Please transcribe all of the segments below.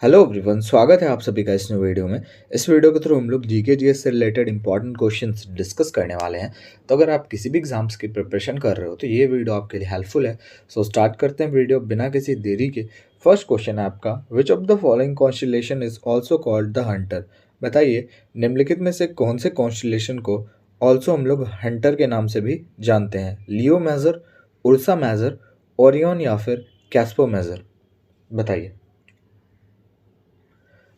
Hello everyone, स्वागत है आप सभी का इस न्यू वीडियो में। इस वीडियो के थ्रू हम लोग जीके जीएस से रिलेटेड इंपॉर्टेंट क्वेश्चंस डिस्कस करने वाले हैं। तो अगर आप किसी भी एग्जाम्स की प्रिपरेशन कर रहे हो तो ये वीडियो आपके लिए हेल्पफुल है। सो स्टार्ट करते हैं वीडियो बिना किसी देरी के। फर्स्ट क्वेश्चन है आपका, विच of the following constellation is also called the Hunter. बताइए निम्नलिखित में से कौन से कॉन्स्टलेशन को ऑल्सो हम लोग हंटर के नाम से भी जानते हैं। Leo major, Ursa major, Orion या फिर कैस्पो मेजर। बताइए।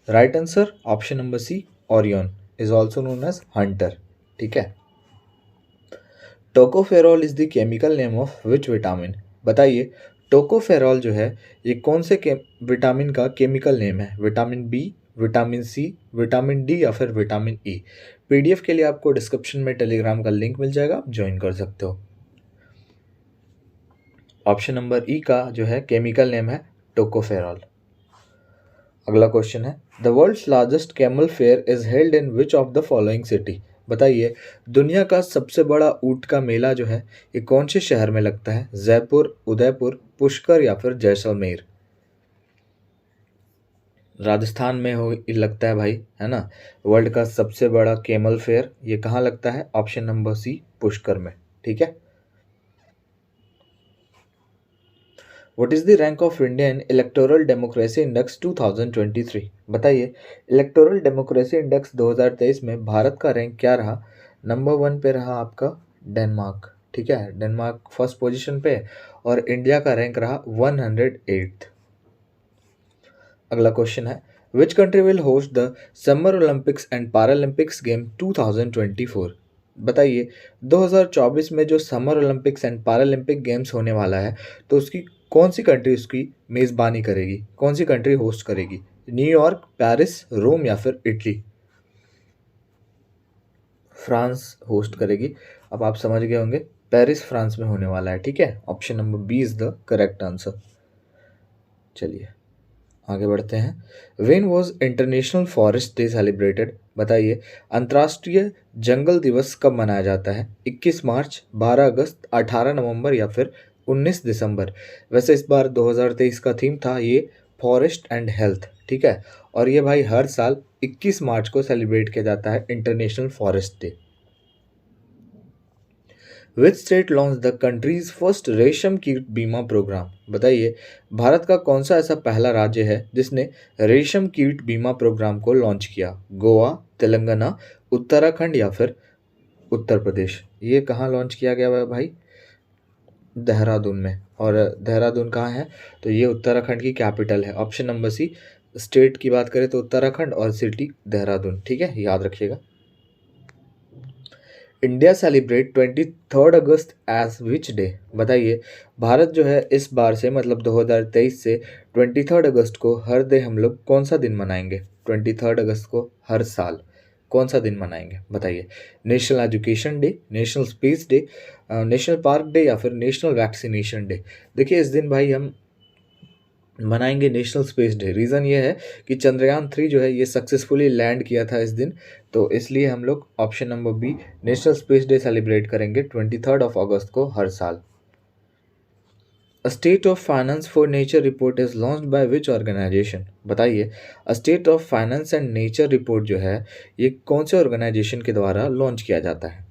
Right answer option number C, Orion is also known as hunter. ठीक है। Tocopherol is the chemical name of which vitamin. बताइए टोकोफेरॉल जो है ये कौन से विटामिन का केमिकल नेम है। Vitamin B, vitamin C, vitamin D या फिर विटामिन ई। पीडीएफ के लिए आपको डिस्क्रिप्शन में टेलीग्राम का लिंक मिल जाएगा, आप ज्वाइन कर सकते हो। ऑप्शन नंबर ई का जो है केमिकल नेम है टोकोफेरॉल। अगला क्वेश्चन है, the world's largest camel fair is held in which of the following city. बताइए दुनिया का सबसे बड़ा ऊंट का मेला जो है ये कौन से शहर में लगता है। जयपुर, उदयपुर, पुष्कर या फिर जैसलमेर। राजस्थान में हो लगता है भाई, है ना। वर्ल्ड का सबसे बड़ा कैमल फेयर ये कहाँ लगता है। ऑप्शन नंबर सी, पुष्कर में। ठीक है। What is the rank of India in electoral democracy index 2023। बताइए इलेक्टोरल डेमोक्रेसी इंडेक्स 2023 में भारत का रैंक क्या रहा। नंबर 1 पे रहा आपका डेनमार्क। ठीक है, डेनमार्क फर्स्ट पोजीशन पे और इंडिया का रैंक रहा 108। अगला क्वेश्चन है, which country will host the summer Olympics and Paralympics game 2024। बताइए 2024 में जो summer Olympics and Paralympic games होने वाला है तो उसकी कौन सी कंट्री उसकी मेज़बानी करेगी, कौन सी कंट्री होस्ट करेगी। न्यूयॉर्क, पेरिस, रोम या फिर इटली। फ्रांस होस्ट करेगी। अब आप समझ गए होंगे पेरिस फ्रांस में होने वाला है। ठीक है, option number B is the correct answer. चलिए आगे बढ़ते हैं। When was international forest day celebrated. बताइए अंतर्राष्ट्रीय जंगल दिवस कब मनाया जाता है। 21 मार्च, 12 अगस्त, 18 नवंबर या फिर 19 दिसंबर। वैसे इस बार 2023 का थीम था ये फॉरेस्ट एंड हेल्थ। ठीक है, और ये भाई हर साल 21 मार्च को सेलिब्रेट किया जाता है international forest day. Which state launch the countries first रेशम कीट बीमा प्रोग्राम। बताइए भारत का कौन सा ऐसा पहला राज्य है जिसने रेशम कीट बीमा प्रोग्राम को लॉन्च किया। गोवा, तेलंगाना, उत्तराखंड या फिर उत्तर प्रदेश। ये कहाँ लॉन्च किया गया है भाई। देहरादून में। और देहरादून कहाँ है तो ये उत्तराखंड की कैपिटल है। ऑप्शन नंबर सी, स्टेट की बात करें तो उत्तराखंड और सिटी देहरादून। ठीक है, याद रखिएगा। India celebrate 23 August as which day. बताइए भारत जो है इस बार से मतलब 2023 से 23 अगस्त को हर डे हम लोग कौन सा दिन मनाएंगे। 23 अगस्त को हर साल कौन सा दिन मनाएंगे बताइए। National education day, national space day, national park day या फिर नेशनल वैक्सीनेशन डे। देखिए इस दिन भाई हम मनाएंगे नेशनल स्पेस डे। रीज़न ये है कि चंद्रयान 3 जो है ये सक्सेसफुली लैंड किया था इस दिन, तो इसलिए हम लोग option number B national space day celebrate करेंगे 23 अगस्त को हर साल। A state of finance for nature report is launched by which organisation. बताइए a state of finance and nature report जो है ये कौन से ऑर्गेनाइजेशन के द्वारा लॉन्च किया जाता है।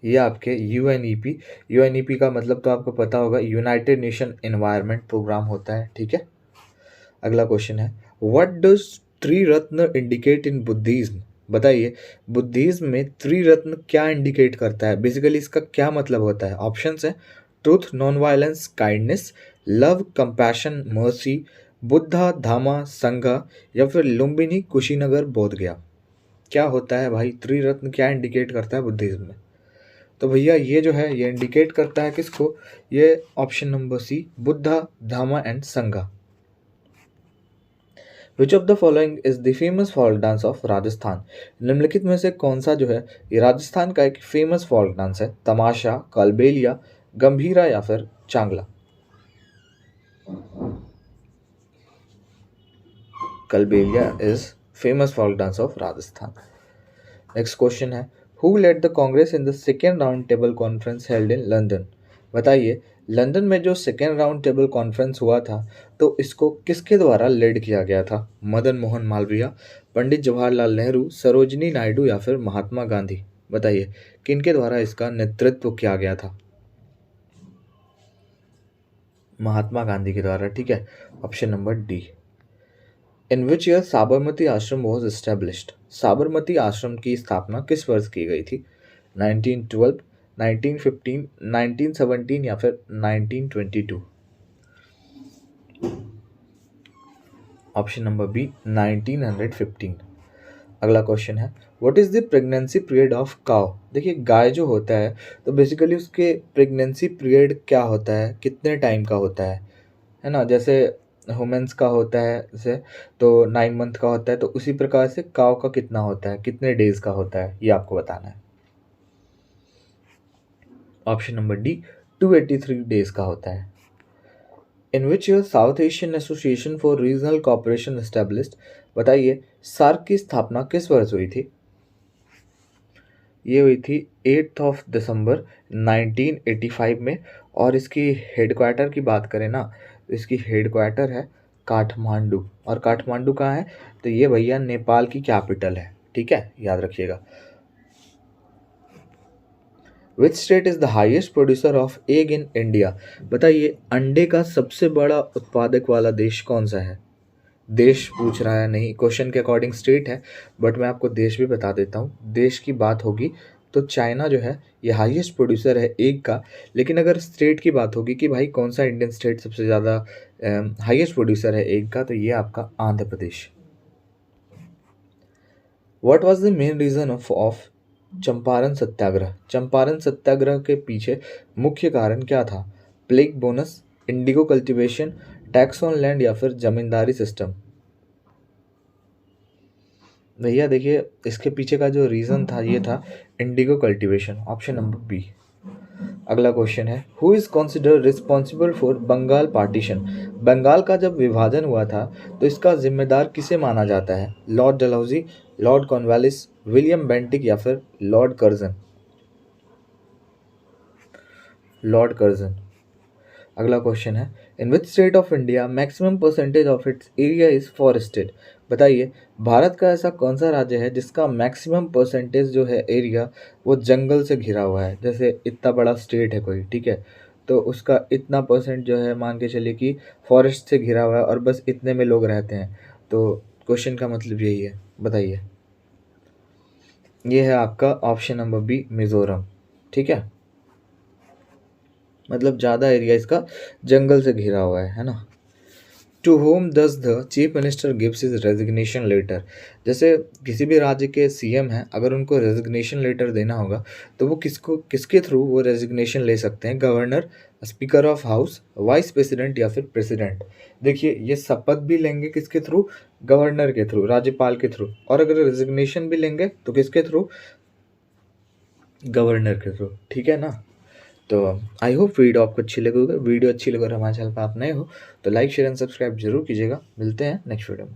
ये आपके यूएनईपी। यूएनईपी का मतलब तो आपको पता होगा, यूनाइटेड नेशन एनवायरनमेंट प्रोग्राम होता है। ठीक है। अगला क्वेश्चन है, what does Triratna indicate in Buddhism. बताइए बुद्धिज्म में त्रिरत्न क्या इंडिकेट करता है, बेसिकली इसका क्या मतलब होता है। ऑप्शंस है truth, non violence, kindness, love, compassion, mercy, Buddha, धामा, संघा या फिर लुम्बिनी, कुशीनगर, बोध गया। क्या होता है भाई त्रिरत्न, क्या इंडिकेट करता है बुद्धिज्म में। तो भैया ये जो है ये इंडिकेट करता है किसको, ये ऑप्शन नंबर सी बुद्धा, धामा एंड संघा। विच of the following is the famous folk dance of Rajasthan. निम्नलिखित में से कौन सा जो है ये राजस्थान का एक फेमस फोल्क डांस है। तमाशा, कालबेलिया, गंभीरा या फिर चांगला। Kalbelia is famous folk dance of Rajasthan. Next question है, who led the Congress in the second round table conference held in London. बताइए लंदन में जो सेकेंड राउंड टेबल कॉन्फ्रेंस हुआ था तो इसको किसके द्वारा लीड किया गया था? मदन मोहन मालवीय, पंडित जवाहरलाल नेहरू, सरोजिनी नायडू या फिर महात्मा गांधी? बताइए किनके द्वारा इसका नेतृत्व किया गया था? महात्मा गांधी के द्वारा, ठीक है। Option number D. In which year Sabarmati आश्रम वॉज एस्टेब्लिश्ड? साबरमती आश्रम की स्थापना किस वर्ष की गई थी? 1912, 1915, 1917 या फिर 1922? Option number B 1915। अगला क्वेश्चन है what is the pregnancy period of cow? देखिए गाय जो होता है तो बेसिकली उसके प्रेगनेंसी पीरियड क्या होता है, कितने टाइम का होता है ना? जैसे वुमेन्स का होता है जैसे तो 9 मंथ का होता है, तो उसी प्रकार से काउ का कितना होता है, कितने डेज का होता है, ये आपको बताना है। ऑप्शन नंबर डी 283 डेज का होता है। In which year South Asian Association for Regional Cooperation established? बताइए सार्क की स्थापना किस वर्ष हुई थी? ये हुई थी 8 दिसंबर 1985 में। और इसकी हेडक्वार्टर की बात करें ना, तो इसकी हेडक्वार्टर है काठमांडू। और काठमांडू कहाँ है? तो ये भैया नेपाल की कैपिटल है, ठीक है, याद रखिएगा। Which state is the highest producer of egg in India? बताइए अंडे का सबसे बड़ा उत्पादक वाला देश कौन सा है? देश पूछ रहा है, नहीं, क्वेश्चन के अकॉर्डिंग स्टेट है, बट मैं आपको देश भी बता देता हूँ। देश की बात होगी तो चाइना जो है ये हाईएस्ट प्रोड्यूसर है एग का। लेकिन अगर स्टेट की बात होगी कि भाई कौन सा इंडियन स्टेट सबसे ज़्यादा हाईएस्ट प्रोड्यूसर है एग का, तो ये आपका Andhra Pradesh. What was the main reason of Champaran Satyagraha? Champaran Satyagraha के पीछे मुख्य कारण क्या था? Plague bonus, indigo cultivation, tax on land या फिर जमींदारी सिस्टम? भैया देखिए इसके पीछे का जो रीज़न था ये था indigo cultivation. Option number B. अगला क्वेश्चन है who is considered responsible for Bengal partition? Bengal का जब विभाजन हुआ था तो इसका जिम्मेदार किसे माना जाता है? Lord Dalhousie, Lord Cornwallis, William Bentinck या फिर लॉर्ड कर्जन? Lord Curzon. अगला क्वेश्चन है in which state of India maximum percentage of its area is forested? बताइए भारत का ऐसा कौन सा राज्य है जिसका मैक्सिमम परसेंटेज जो है एरिया वो जंगल से घिरा हुआ है? जैसे इतना बड़ा स्टेट है कोई, ठीक है, तो उसका इतना परसेंट जो है मान के चलिए कि फॉरेस्ट से घिरा हुआ है और बस इतने में लोग रहते हैं। तो क्वेश्चन का मतलब यही है, बताइए। ये है आपका ऑप्शन नंबर बी मिजोरम, ठीक है, मतलब ज़्यादा एरिया इसका जंगल से घिरा हुआ है ना। To whom does the chief minister gives his resignation letter? जैसे किसी भी राज्य के सीएम हैं, अगर उनको रेजिग्नेशन लेटर देना होगा तो वो किसके थ्रू वो रेजिग्नेशन ले सकते हैं? Governor, speaker of house, vice president या फिर प्रेसिडेंट? देखिए ये शपथ भी लेंगे किसके थ्रू? गवर्नर के थ्रू, राज्यपाल के थ्रू। और अगर रेजिग्नेशन भी लेंगे तो किसके थ्रू? गवर्नर के थ्रू, ठीक है ना। तो आई होप वीडियो आपको अच्छी लगी होगी। वीडियो अच्छी लगे और हमारे चैनल पर आप नए हो तो लाइक शेयर एंड सब्सक्राइब जरूर कीजिएगा। मिलते हैं नेक्स्ट वीडियो में।